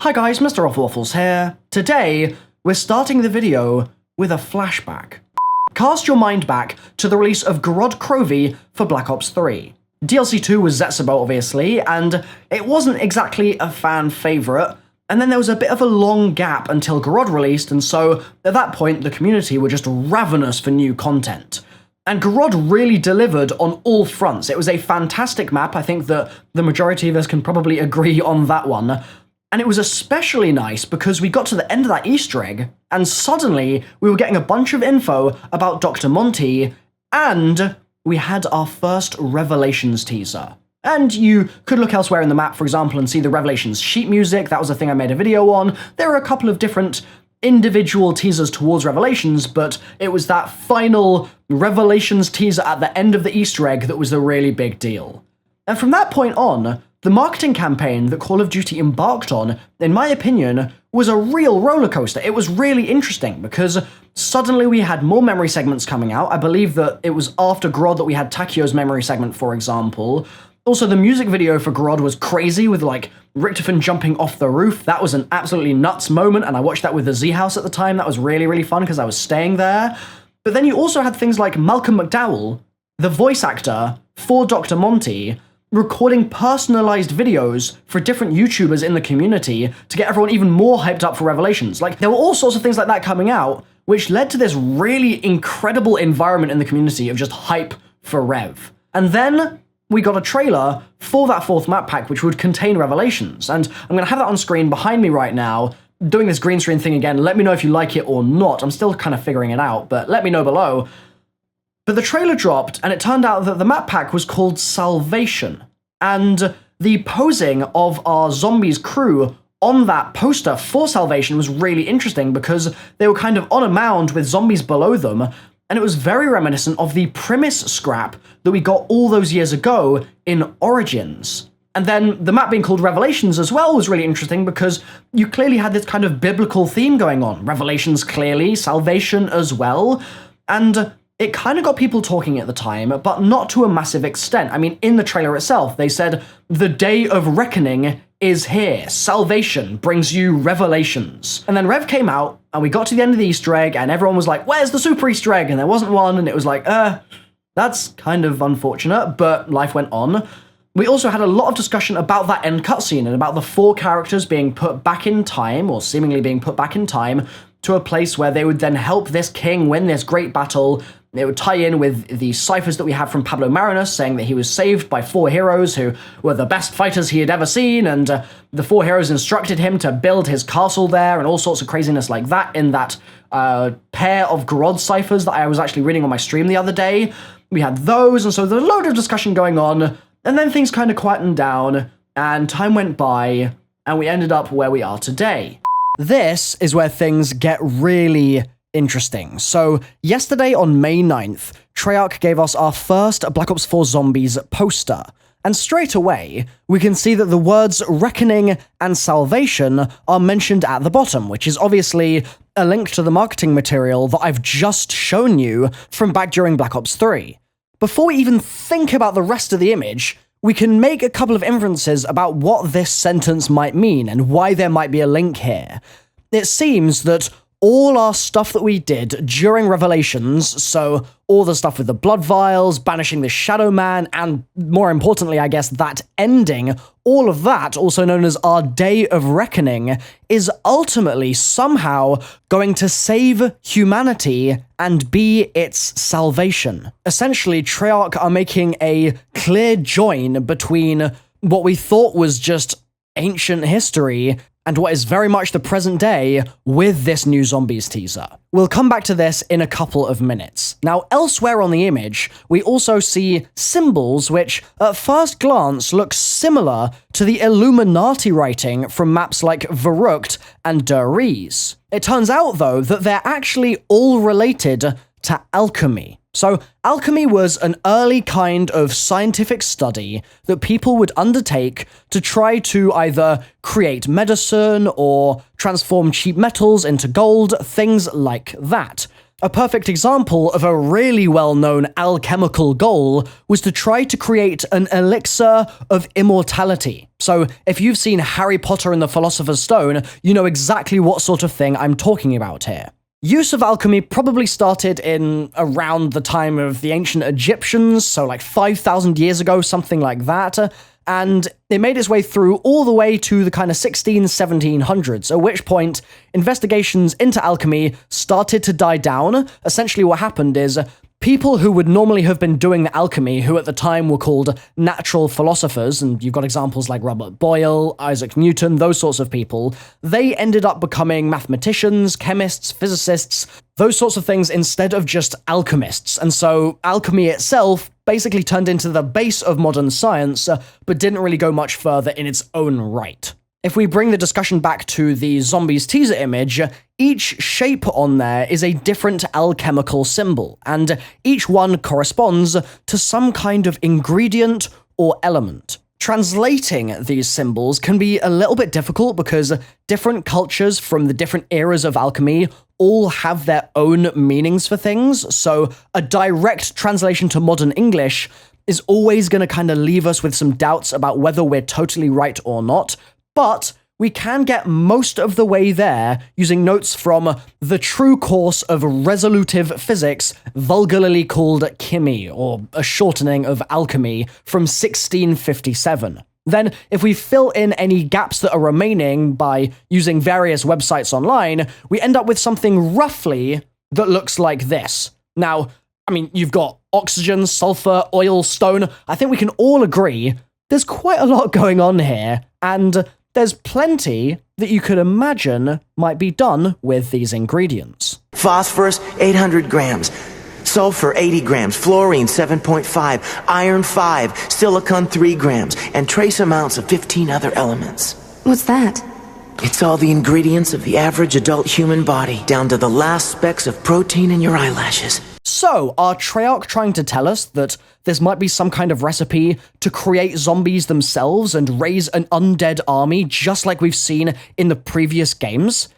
Hi guys, MrRoflWaffles here. Today, we're starting the video with a flashback. Cast your mind back to the release of Gorod Krovi for Black Ops 3. DLC 2 was Zetsubo, obviously, and it wasn't exactly a fan favourite, and then there was a bit of a long gap until Gorod released, and so at that point the community were just ravenous for new content. And Gorod really delivered on all fronts. It was a fantastic map. I think that the majority of us can probably agree on that one. And it was especially nice because we got to the end of that Easter egg, and suddenly we were getting a bunch of info about Dr. Monty, and we had our first Revelations teaser. And you could look elsewhere in the map, for example, and see the Revelations sheet music. That was a thing I made a video on. There are a couple of different individual teasers towards Revelations, but it was that final Revelations teaser at the end of the Easter egg that was the really big deal. And from that point on, the marketing campaign that Call of Duty embarked on, in my opinion, was a real rollercoaster. It was really interesting because suddenly we had more memory segments coming out. I believe that it was after Gorod that we had Takio's memory segment, for example. Also, the music video for Gorod was crazy with, like, Richtofen jumping off the roof. That was an absolutely nuts moment, and I watched that with the Z House at the time. That was really, really fun because I was staying there. But then you also had things like Malcolm McDowell, the voice actor for Dr. Monty, recording personalized videos for different YouTubers in the community to get everyone even more hyped up for Revelations. Like, there were all sorts of things like that coming out, which led to this really incredible environment in the community of just hype for Rev. And then we got a trailer for that fourth map pack, which would contain Revelations. And I'm gonna have that on screen behind me right now, doing this green screen thing again. Let me know if you like it or not. I'm still kind of figuring it out, but let me know below. But the trailer dropped, and it turned out that the map pack was called Salvation. And the posing of our Zombies crew on that poster for Salvation was really interesting because they were kind of on a mound with zombies below them, and it was very reminiscent of the premise scrap that we got all those years ago in Origins. And then the map being called Revelations as well was really interesting because you clearly had this kind of biblical theme going on. Revelations clearly, Salvation as well, and it kind of got people talking at the time, but not to a massive extent. I mean, in the trailer itself, they said, "The day of reckoning is here. Salvation brings you revelations." And then Rev came out, and we got to the end of the Easter egg, and everyone was like, "Where's the super Easter egg?" And there wasn't one, and it was like, that's kind of unfortunate, but life went on. We also had a lot of discussion about that end cutscene and about the four characters being put back in time, or seemingly being put back in time, to a place where they would then help this king win this great battle. It would tie in with the ciphers that we have from Pablo Marinus, saying that he was saved by four heroes who were the best fighters he had ever seen, and the four heroes instructed him to build his castle there, and all sorts of craziness like that in that pair of Gorod ciphers that I was actually reading on my stream the other day. We had those, and so there was a load of discussion going on, and then things kind of quietened down, and time went by, and we ended up where we are today. This is where things get really interesting. So, yesterday on May 9th, Treyarch gave us our first Black Ops 4 Zombies poster. And straight away, we can see that the words Reckoning and Salvation are mentioned at the bottom, which is obviously a link to the marketing material that I've just shown you from back during Black Ops 3. Before we even think about the rest of the image, we can make a couple of inferences about what this sentence might mean and why there might be a link here. It seems that all our stuff that we did during Revelations, so all the stuff with the blood vials, banishing the Shadow Man, and more importantly, I guess, that ending, all of that, also known as our Day of Reckoning, is ultimately somehow going to save humanity and be its salvation. Essentially, Treyarch are making a clear join between what we thought was just ancient history and what is very much the present day with this new Zombies teaser. We'll come back to this in a couple of minutes. Now, elsewhere on the image, we also see symbols which, at first glance, look similar to the Illuminati writing from maps like Verrucht and Der Riese. It turns out, though, that they're actually all related to alchemy. So, alchemy was an early kind of scientific study that people would undertake to try to either create medicine or transform cheap metals into gold, things like that. A perfect example of a really well-known alchemical goal was to try to create an elixir of immortality. So if you've seen Harry Potter and the Philosopher's Stone, you know exactly what sort of thing I'm talking about here. Use of alchemy probably started in around the time of the ancient Egyptians, so like 5,000 years ago, something like that. And it made its way through all the way to the kind of 1700s, at which point investigations into alchemy started to die down. Essentially what happened is people who would normally have been doing the alchemy, who at the time were called natural philosophers, and you've got examples like Robert Boyle, Isaac Newton, those sorts of people, they ended up becoming mathematicians, chemists, physicists, those sorts of things instead of just alchemists. And so alchemy itself basically turned into the base of modern science, but didn't really go much further in its own right. If we bring the discussion back to the Zombies teaser image, each shape on there is a different alchemical symbol, and each one corresponds to some kind of ingredient or element. Translating these symbols can be a little bit difficult because different cultures from the different eras of alchemy all have their own meanings for things, so a direct translation to modern English is always going to kind of leave us with some doubts about whether we're totally right or not, but we can get most of the way there using notes from the true course of resolutive physics, vulgarly called chemie, or a shortening of alchemy, from 1657. Then, if we fill in any gaps that are remaining by using various websites online, we end up with something roughly that looks like this. Now, I mean, you've got oxygen, sulfur, oil, stone. I think we can all agree there's quite a lot going on here, and there's plenty that you could imagine might be done with these ingredients. Phosphorus, 800 grams. Sulfur, 80 grams. Fluorine, 7.5. Iron, 5. Silicon, 3 grams. And trace amounts of 15 other elements. What's that? It's all the ingredients of the average adult human body, down to the last specks of protein in your eyelashes. So, are Treyarch trying to tell us that this might be some kind of recipe to create zombies themselves and raise an undead army just like we've seen in the previous games?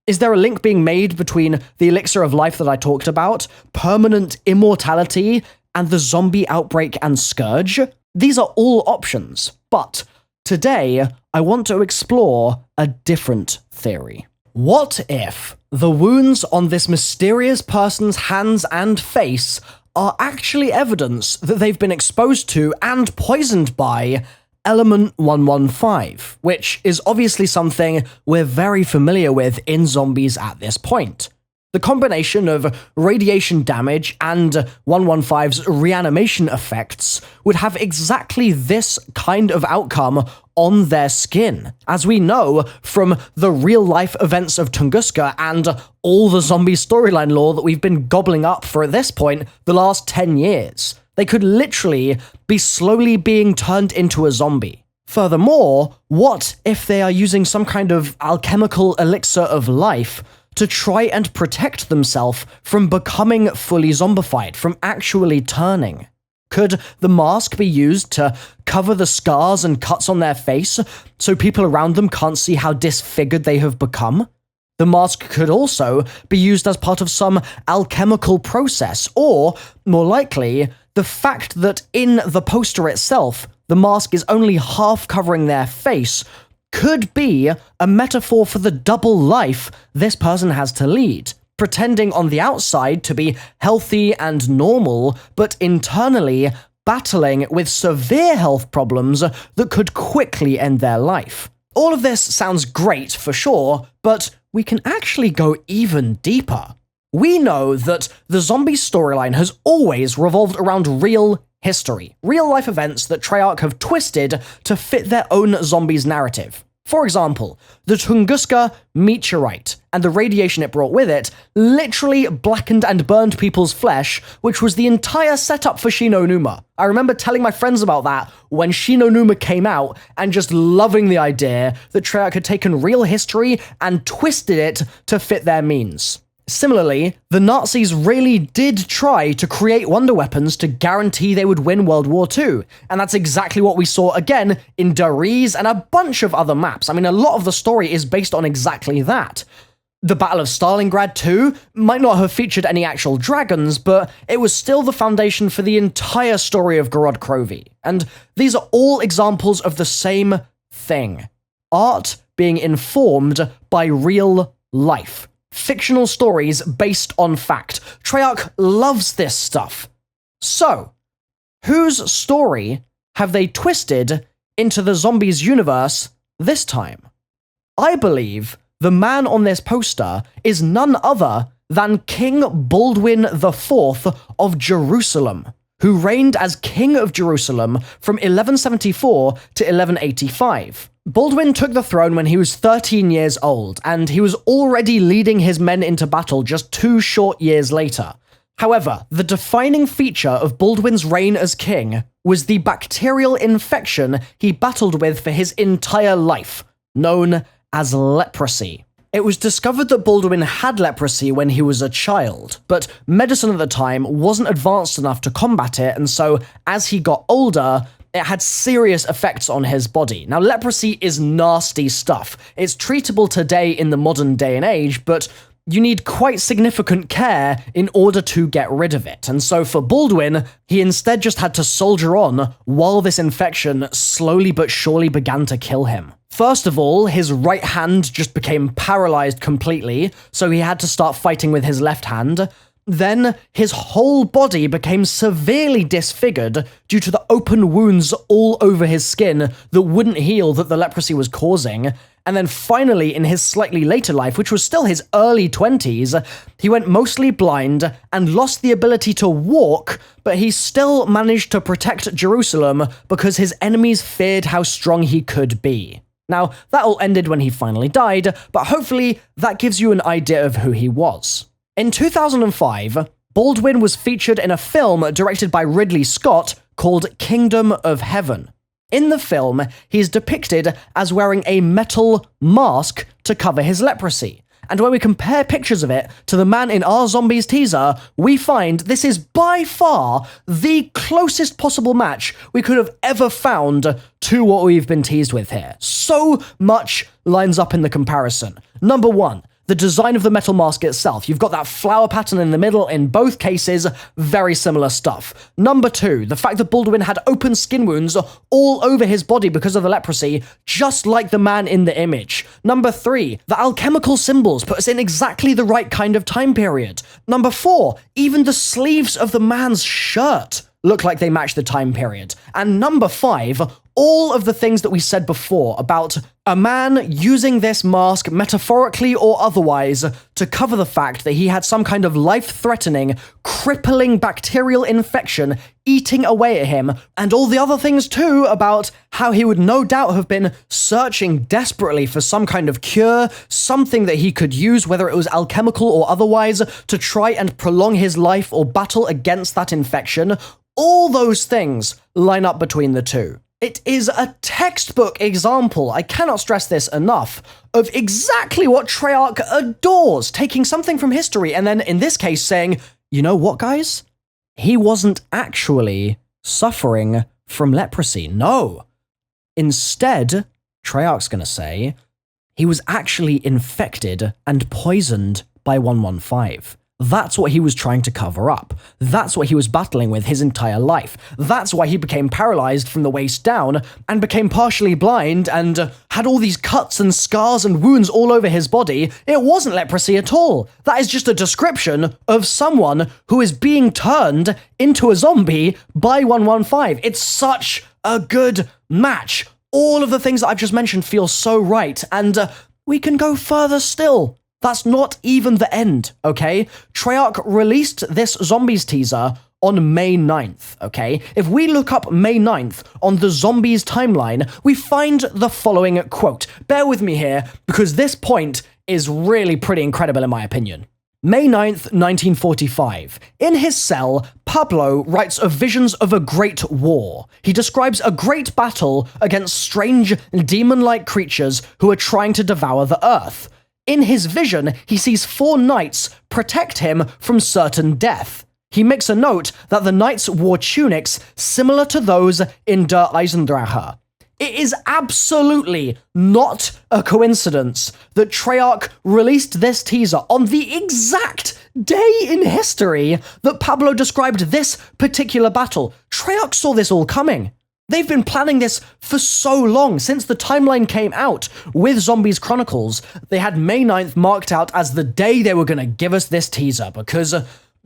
Is there a link being made between the elixir of life that I talked about, permanent immortality, and the zombie outbreak and scourge? These are all options, but today I want to explore a different theory. What if the wounds on this mysterious person's hands and face are actually evidence that they've been exposed to and poisoned by Element 115, which is obviously something we're very familiar with in zombies at this point. The combination of radiation damage and 115's reanimation effects would have exactly this kind of outcome on their skin, as we know from the real-life events of Tunguska and all the zombie storyline lore that we've been gobbling up for, at this point, the last 10 years. They could literally be slowly being turned into a zombie. Furthermore, what if they are using some kind of alchemical elixir of life to try and protect themselves from becoming fully zombified, from actually turning? Could the mask be used to cover the scars and cuts on their face so people around them can't see how disfigured they have become? The mask could also be used as part of some alchemical process, or, more likely, the fact that in the poster itself, the mask is only half covering their face could be a metaphor for the double life this person has to lead, pretending on the outside to be healthy and normal, but internally battling with severe health problems that could quickly end their life. All of this sounds great for sure, but we can actually go even deeper. We know that the zombie storyline has always revolved around real history, real-life events that Treyarch have twisted to fit their own zombies narrative. For example, the Tunguska meteorite and the radiation it brought with it literally blackened and burned people's flesh, which was the entire setup for Shi no Numa. I remember telling my friends about that when Shi no Numa came out and just loving the idea that Treyarch had taken real history and twisted it to fit their means. Similarly, the Nazis really did try to create wonder weapons to guarantee they would win World War II, and that's exactly what we saw again in Dariz and a bunch of other maps. I mean, a lot of the story is based on exactly that. The Battle of Stalingrad too might not have featured any actual dragons, but it was still the foundation for the entire story of Gorod Krovi. And these are all examples of the same thing. Art being informed by real life. Fictional stories based on fact. Treyarch loves this stuff. So, whose story have they twisted into the Zombies universe this time? I believe the man on this poster is none other than King Baldwin IV of Jerusalem, who reigned as King of Jerusalem from 1174 to 1185. Baldwin took the throne when he was 13 years old, and he was already leading his men into battle just 2 short years later. However, the defining feature of Baldwin's reign as king was the bacterial infection he battled with for his entire life, known as leprosy. It was discovered that Baldwin had leprosy when he was a child, but medicine at the time wasn't advanced enough to combat it, and so as he got older, it had serious effects on his body. Now, leprosy is nasty stuff. It's treatable today in the modern day and age, but you need quite significant care in order to get rid of it. And so for Baldwin, he instead just had to soldier on while this infection slowly but surely began to kill him. First of all, his right hand just became paralyzed completely, so he had to start fighting with his left hand. Then, his whole body became severely disfigured due to the open wounds all over his skin that wouldn't heal that the leprosy was causing. And then finally, in his slightly later life, which was still his early 20s, he went mostly blind and lost the ability to walk, but he still managed to protect Jerusalem because his enemies feared how strong he could be. Now, that all ended when he finally died, but hopefully that gives you an idea of who he was. In 2005, Baldwin was featured in a film directed by Ridley Scott called Kingdom of Heaven. In the film, he's depicted as wearing a metal mask to cover his leprosy. And when we compare pictures of it to the man in our Zombies teaser, we find this is by far the closest possible match we could have ever found to what we've been teased with here. So much lines up in the comparison. Number 1. The design of the metal mask itself. You've got that flower pattern in the middle in both cases, very similar stuff. Number 2, the fact that Baldwin had open skin wounds all over his body because of the leprosy, just like the man in the image. Number 3, the alchemical symbols put us in exactly the right kind of time period. Number 4, even the sleeves of the man's shirt look like they match the time period. And number 5, all of the things that we said before about a man using this mask, metaphorically or otherwise, to cover the fact that he had some kind of life-threatening, crippling bacterial infection eating away at him, and all the other things too about how he would no doubt have been searching desperately for some kind of cure, something that he could use, whether it was alchemical or otherwise, to try and prolong his life or battle against that infection. All those things line up between the two. It is a textbook example, I cannot stress this enough, of exactly what Treyarch adores, taking something from history and then, in this case, saying, you know what, guys? He wasn't actually suffering from leprosy. No. Instead, Treyarch's gonna say, he was actually infected and poisoned by 115. That's what he was trying to cover up. That's what he was battling with his entire life. That's why he became paralyzed from the waist down and became partially blind and had all these cuts and scars and wounds all over his body. It wasn't leprosy at all. That is just a description of someone who is being turned into a zombie by 115. It's such a good match. All of the things that I've just mentioned feel so right, and we can go further still. That's not even the end, okay? Treyarch released this Zombies teaser on May 9th, okay? If we look up May 9th on the Zombies timeline, we find the following quote. Bear with me here, because this point is really pretty incredible in my opinion. May 9th, 1945. In his cell, Pablo writes of visions of a great war. He describes a great battle against strange, demon-like creatures who are trying to devour the earth. In his vision, he sees 4 knights protect him from certain death. He makes a note that the knights wore tunics similar to those in Der Eisendrache. It is absolutely not a coincidence that Treyarch released this teaser on the exact day in history that Pablo described this particular battle. Treyarch saw this all coming. They've been planning this for so long, since the timeline came out with Zombies Chronicles. They had May 9th marked out as the day they were going to give us this teaser, because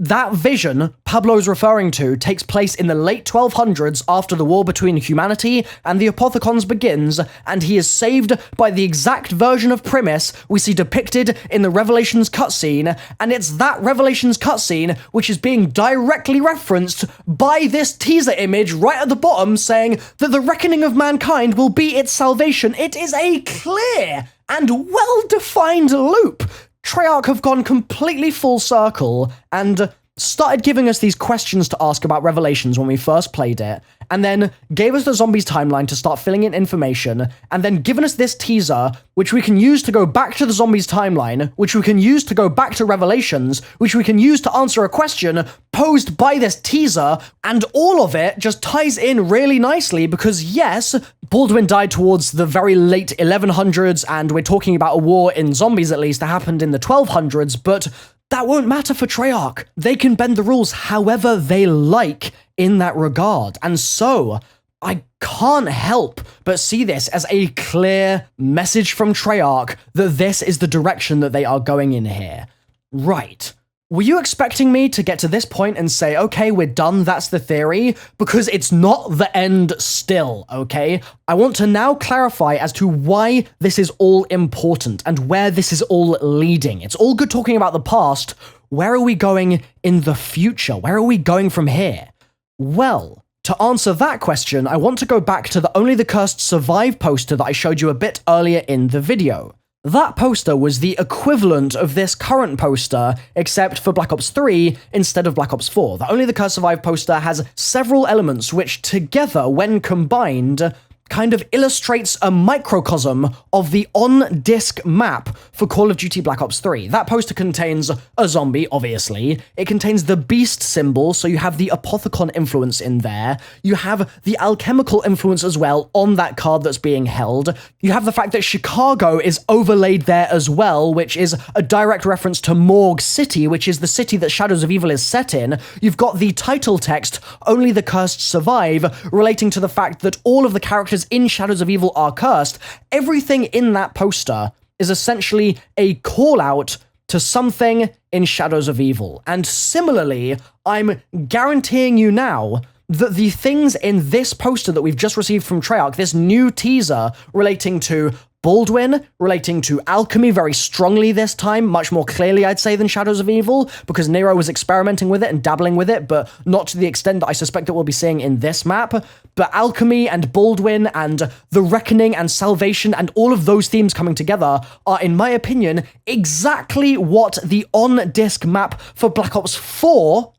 that vision Pablo's referring to takes place in the late 1200s after the war between humanity and the Apothicons begins, and he is saved by the exact version of Primus we see depicted in the Revelations cutscene, and it's that Revelations cutscene which is being directly referenced by this teaser image right at the bottom saying that the reckoning of mankind will be its salvation. It is a clear and well-defined loop. Treyarch have gone completely full circle and started giving us these questions to ask about Revelations when we first played it, and then gave us the Zombies timeline to start filling in information, and then given us this teaser, which we can use to go back to the Zombies timeline, which we can use to go back to Revelations, which we can use to answer a question posed by this teaser, and all of it just ties in really nicely because, yes, Baldwin died towards the very late 1100s, and we're talking about a war in Zombies, at least, that happened in the 1200s, but that won't matter for Treyarch. They can bend the rules however they like in that regard. And so, I can't help but see this as a clear message from Treyarch that this is the direction that they are going in here. Right. Were you expecting me to get to this point and say, okay, we're done, that's the theory? Because it's not the end still, okay? I want to now clarify as to why this is all important and where this is all leading. It's all good talking about the past. Where are we going in the future? Where are we going from here? Well, to answer that question, I want to go back to the Only the Cursed Survive poster that I showed you a bit earlier in the video. That poster was the equivalent of this current poster, except for Black Ops 3 instead of Black Ops 4. The Only the Cursed Survive poster has several elements which together, when combined, kind of illustrates a microcosm of the on-disc map for Call of Duty Black Ops 3. That poster contains a zombie, obviously. It contains the beast symbol, so you have the Apothicon influence in there. You have the alchemical influence as well on that card that's being held. You have the fact that Chicago is overlaid there as well, which is a direct reference to Morgue City, which is the city that Shadows of Evil is set in. You've got the title text, Only the Cursed Survive, relating to the fact that all of the characters in Shadows of Evil are cursed. Everything in that poster is essentially a call-out to something in Shadows of Evil. And similarly, I'm guaranteeing you now that the things in this poster that we've just received from Treyarch, this new teaser relating to Baldwin, relating to Alchemy very strongly this time, much more clearly, I'd say, than Shadows of Evil, because Nero was experimenting with it and dabbling with it, but not to the extent that I suspect that we'll be seeing in this map. But Alchemy and Baldwin and the Reckoning and Salvation and all of those themes coming together are, in my opinion, exactly what the on-disc map for Black Ops 4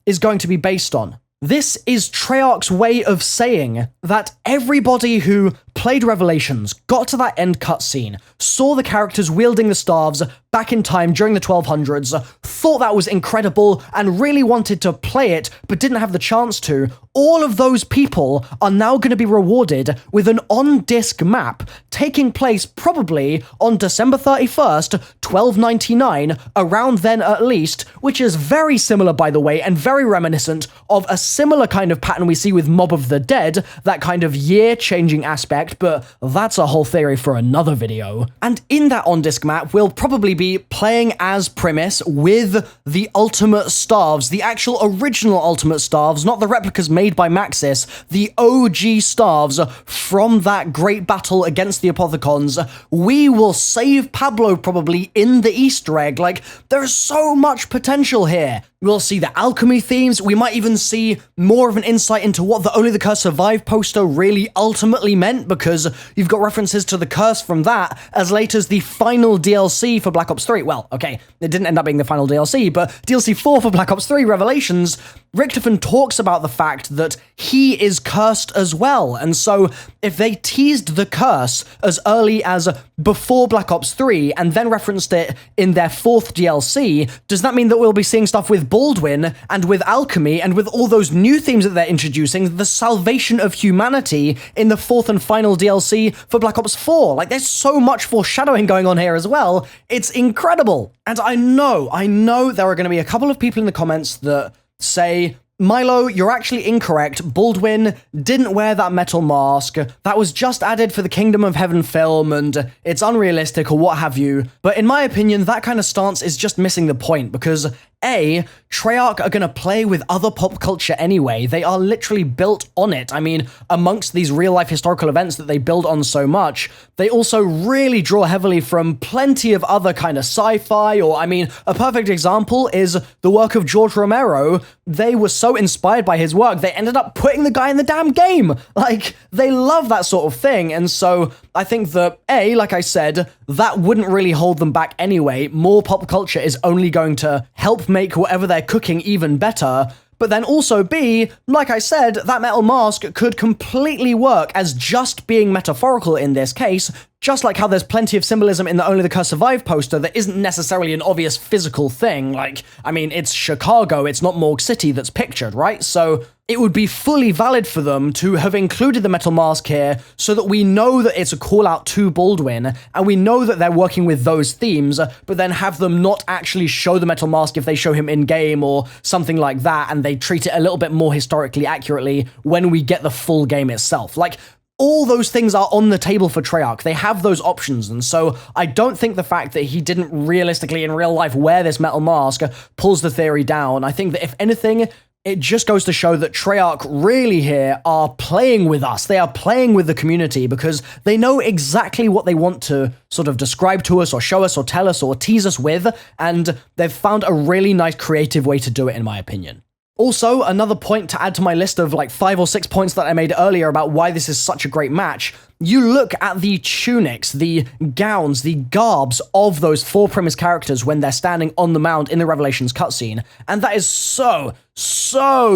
is going to be based on. This is Treyarch's way of saying that everybody who played Revelations, got to that end cutscene, saw the characters wielding the staves back in time during the 1200s, thought that was incredible and really wanted to play it but didn't have the chance to, all of those people are now going to be rewarded with an on-disc map taking place probably on December 31st, 1299, around then at least, which is very similar, by the way, and very reminiscent of a similar kind of pattern we see with Mob of the Dead, that kind of year-changing aspect, but that's a whole theory for another video. And in that on-disc map, we'll probably be playing as Primus with the ultimate staves, the actual original ultimate staves, not the replicas made by Maxis, the OG staves from that great battle against the Apothicons. We will save Pablo probably in the Easter egg. Like, there's so much potential here. We'll see the alchemy themes. We might even see more of an insight into what the Only the Cursed Survive poster really ultimately meant, because you've got references to the curse from that as late as the final DLC for Black Ops 3. Well, okay, it didn't end up being the final DLC, but DLC 4 for Black Ops 3 Revelations, Richtofen talks about the fact that he is cursed as well. And so if they teased the curse as early as before Black Ops 3 and then referenced it in their 4th DLC, does that mean that we'll be seeing stuff with Baldwin and with Alchemy and with all those new themes that they're introducing, the salvation of humanity in the 4th and final final DLC for Black Ops 4. Like, there's so much foreshadowing going on here as well. It's incredible. And I know there are going to be a couple of people in the comments that say, Milo, you're actually incorrect. Baldwin didn't wear that metal mask. That was just added for the Kingdom of Heaven film, and it's unrealistic or what have you. But in my opinion, that kind of stance is just missing the point, because A, Treyarch are going to play with other pop culture anyway. They are literally built on it. I mean, amongst these real-life historical events that they build on so much, they also really draw heavily from plenty of other kind of sci-fi, or, I mean, a perfect example is the work of George Romero. They were so inspired by his work, they ended up putting the guy in the damn game. Like, they love that sort of thing, and so I think that, A, like I said, that wouldn't really hold them back anyway. More pop culture is only going to help make whatever they're cooking even better. But then also B, like I said, that metal mask could completely work as just being metaphorical in this case, just like how there's plenty of symbolism in the Only the Cursed Survive poster that isn't necessarily an obvious physical thing. Like, I mean, it's Chicago, it's not Morgue City that's pictured, right? So it would be fully valid for them to have included the metal mask here so that we know that it's a call out to Baldwin, and we know that they're working with those themes, but then have them not actually show the metal mask if they show him in-game or something like that, and they treat it a little bit more historically accurately when we get the full game itself. Like, all those things are on the table for Treyarch. They have those options, and so I don't think the fact that he didn't realistically in real life wear this metal mask pulls the theory down. I think that if anything, it just goes to show that Treyarch really here are playing with us. They are playing with the community because they know exactly what they want to sort of describe to us or show us or tell us or tease us with, and they've found a really nice creative way to do it, in my opinion. Also, another point to add to my list of like 5 or 6 points that I made earlier about why this is such a great match, you look at the tunics, the gowns, the garbs of those 4 Primus characters when they're standing on the mound in the Revelations cutscene, and that is so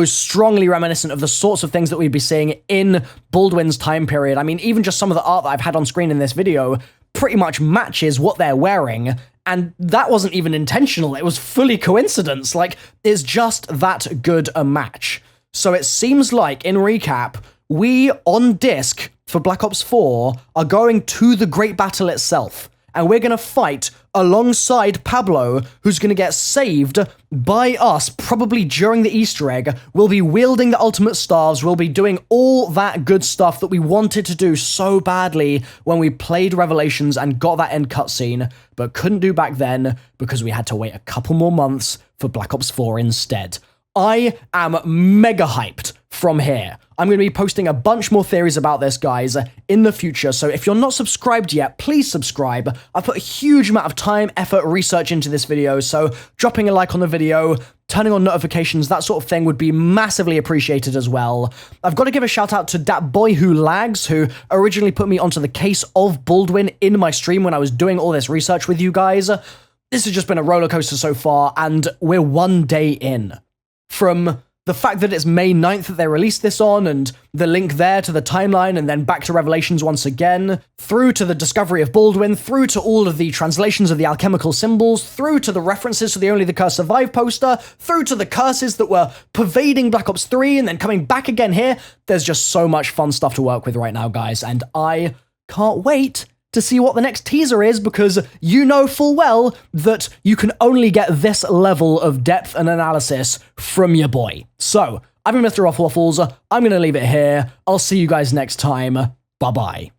strongly reminiscent of the sorts of things that we'd be seeing in Baldwin's time period. I mean, even just some of the art that I've had on screen in this video pretty much matches what they're wearing, and that wasn't even intentional, it was fully coincidence. Like, it's just that good a match. So it seems like, in recap, we, on disc, for Black Ops 4, are going to the Great Battle itself, and we're gonna fight alongside Pablo, who's gonna get saved by us, probably during the Easter egg. We'll be wielding the ultimate staves, we'll be doing all that good stuff that we wanted to do so badly when we played Revelations and got that end cutscene, but couldn't do back then because we had to wait a couple more months for Black Ops 4 instead. I am mega hyped from here. I'm going to be posting a bunch more theories about this, guys, in the future, so if you're not subscribed yet, please subscribe. I've put a huge amount of time, effort, research into this video, so dropping a like on the video, turning on notifications, that sort of thing would be massively appreciated as well. I've got to give a shout out to that boy who lags, who originally put me onto the case of Baldwin in my stream when I was doing all this research with you guys. This has just been a roller coaster so far, and we're 1 day in. From the fact that it's May 9th that they released this on, and the link there to the timeline, and then back to Revelations once again, through to the discovery of Baldwin, through to all of the translations of the alchemical symbols, through to the references to the Only the Cursed Survive poster, through to the curses that were pervading Black Ops 3, and then coming back again here. There's just so much fun stuff to work with right now, guys, and I can't wait to see what the next teaser is, because you know full well that you can only get this level of depth and analysis from your boy. So, I've been MrRoflWaffles, I'm going to leave it here. I'll see you guys next time. Bye-bye.